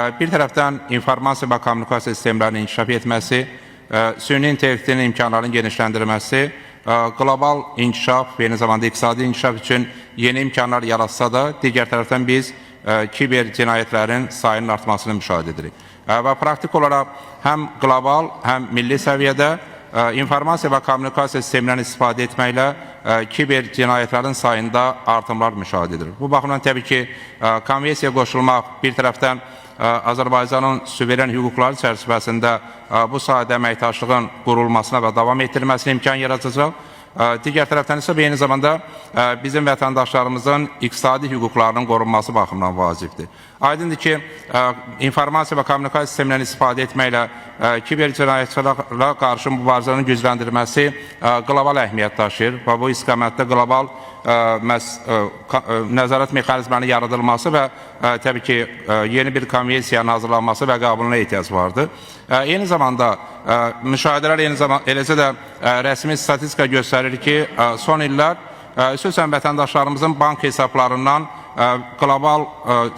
Bir tərəfdən informasiya və kommunikasiya sistemlərinin inkişaf etməsi, süni intellektin imkanlarının genişləndirilməsi, qlobal inkişaf və eyni zamanda iqtisadi inkişaf üçün yeni imkanlar yaratsa da, digər tərəfdən biz kiber cinayətlərin sayının artmasını müşahidə edirik. Və praktik olaraq həm qlobal, həm milli səviyyədə informasiya və kommunikasiya sistemlərini istifadə etməklə kiber cinayətlərin sayında artımlar müşahidə edilir. Bu baxımdan təbii ki, konvensiyaya qoşulmaq bir tərəfdən Azərbaycanın suveren hüquqları çərçivəsində bu sahədə əməkdaşlığın qurulmasına və davam etdirilməsinə imkan yaradacaq. Digər tərəfdən isə eyni zamanda bizim vətəndaşlarımızın iqtisadi hüquqlarının qorunması baxımından vacibdir. Aydındır ki, informasiya və kommunikasiya sistemlərini istifadə etməklə kiber cinayətçilərə qarşı mübarizənin gücləndirilməsi qlobal əhəmiyyət daşıyır və bu istiqamətdə qlobal nəzarət mexanizmlərinin yaradılması və təbii ki, yeni bir konvensiyanın hazırlanması və qəbuluna ehtiyac vardır. Eyni zamanda müşahidələr eləcə də rəsmi statistika göstərir ki, son illər xüsusən vətəndaşlarımızın bank hesablarından qlobal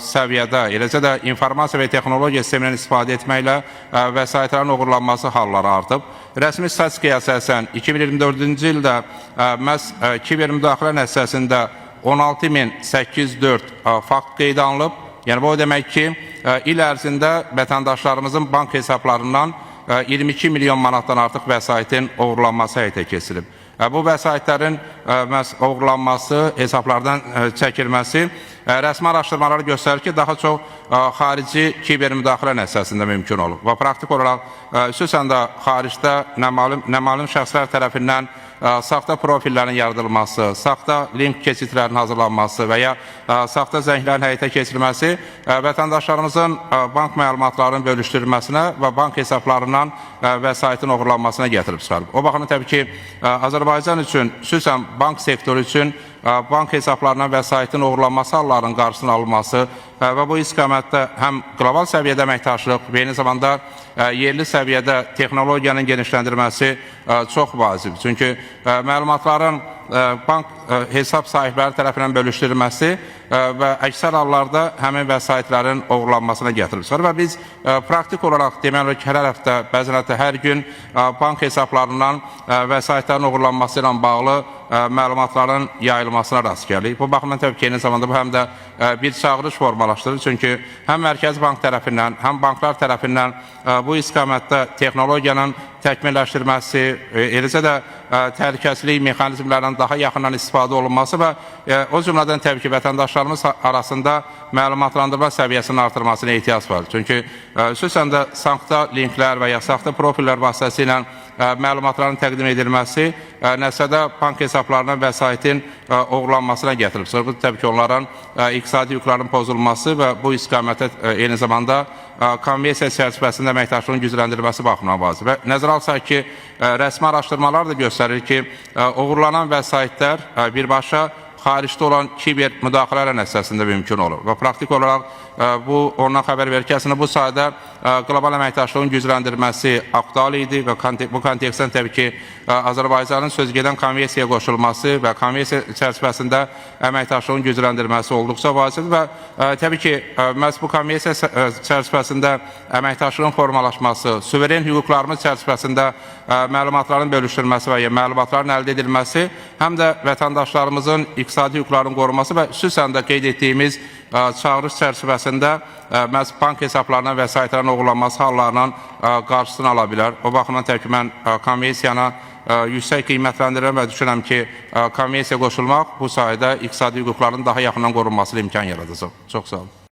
səviyyədə, eləcə də informasiya və texnologiya sistemlərini istifadə etməklə vəsaitlərin uğurlanması halları artıb. Rəsmi statistikaya əsasən 2024-cü ildə məhz kiber müdaxilə nəticəsində 16.804 fakt qeydə alınıb. Yəni bu o demək ki, il ərzində vətəndaşlarımızın bank hesablarından 22 milyon manatdan artıq vəsaitin uğurlanması həyata keçirilib. Bu vəsaitlərin uğurlanması, hesablardan çəkilməsi rəsmi araşdırmaları göstərir ki, daha çox xarici kiber müdaxilə nəticəsində mümkün olub. Və praktik olaraq, xüsusən də xaricdə nəmalum şəxslər tərəfindən saxta profillərin yaradılması, saxta link keçidlərinin hazırlanması və ya saxta zənglərin həyata keçirilməsi vətəndaşlarımızın bank məlumatlarının bölüşdürülməsinə və bank hesablarından vəsaitin uğurlanmasına gətirib çıxarıb. O baxımdan təbii ki, Azərbaycan üçün, xüsusən bank sektoru üçün bank hesablarından vəsaitin uğurlanması hallarının qarşısının alınması və bu istiqamətdə həm qlobal səviyyədə əməkdaşlıq və eyni zamanda yerli səviyyədə texnologiyanın genişləndirilməsi çox vacibdir. Çünki məlumatların bank hesab sahibləri tərəfindən bölüşdürülməsi və əksər hallarda həmin vəsaitlərin uğurlanmasına gətirib çıxarır. Və biz praktik olaraq deməli ki, hər həftə, bəzən hətta hər gün bank hesablarından vəsaitlərin uğurlanması ilə bağlı məlumatların yayılmasına rast gəlirik. Bu baxımdan təbii ki, eyni zamanda bu həm də bir çağırış formalaşdırır. Çünki həm Mərkəzi Bank tərəfindən, həm banklar tərəfindən bu istiqamətdə texnologiyanın təkmilləşdirməsi, eləcə də təhlükəsizlik mexanizmlərindən daha yaxından istifadə olunması və o cümlədən təbii ki, vətəndaşlarımız arasında məlumatlandırma səviyyəsinin artırmasına ehtiyac var. Çünki xüsusən də saxta linklər və ya saxta profillər vasitəsilə məlumatların təqdim edilməsi nəticədə bank hesablarına vəsaitin uğurlanmasına gətirib. Bu təbii ki, onların iqtisadi hüquqlarının pozulması və bu istiqamətə eyni zamanda konvensiya çərçivəsində əməkdaşlığın gücləndirilməsi baxımından vacib. Və nəzərə alsaq ki, rəsmi araşdırmalar da göstərir ki, uğurlanan vəsaitlər birbaşa xaricdə olan kiber müdaxilələr nəticəsində mümkün olur. Və praktik olaraq bu ondan xəbər verir ki, əslində bu sayədə qlobal əməkdaşlığın gücləndirilməsi aktual idi və bu kontekstdən təbii ki, Azərbaycanın sözgedən konvensiyaya qoşulması və konvensiya çərçivəsində əməkdaşlığın gücləndirilməsi olduqca vacibdir və təbii ki, məhz bu konvensiya çərçivəsində əməkdaşlığın formalaşması, suveren hüquqlarımız çərçivəsində məlumatların bölüşdürülməsi və ya məlumatların əldə edilməsi həm də vətəndaşlarımızın iqtisadi hüquqlarının qorunması və xüsusən də qeyd etdiyimiz çağırış çərçivəsində məhz bank hesablarına vəsaitlərin uğurlanması hallarının qarşısını ala bilər. O baxımdan təbii ki, mən konvensiyana yüksək qiymətləndirirəm və düşünürəm ki, konvensiyaya qoşulmaq bu sayədə iqtisadi hüquqların daha yaxından qorunmasına imkan yaradacaq. Çox sağ olun.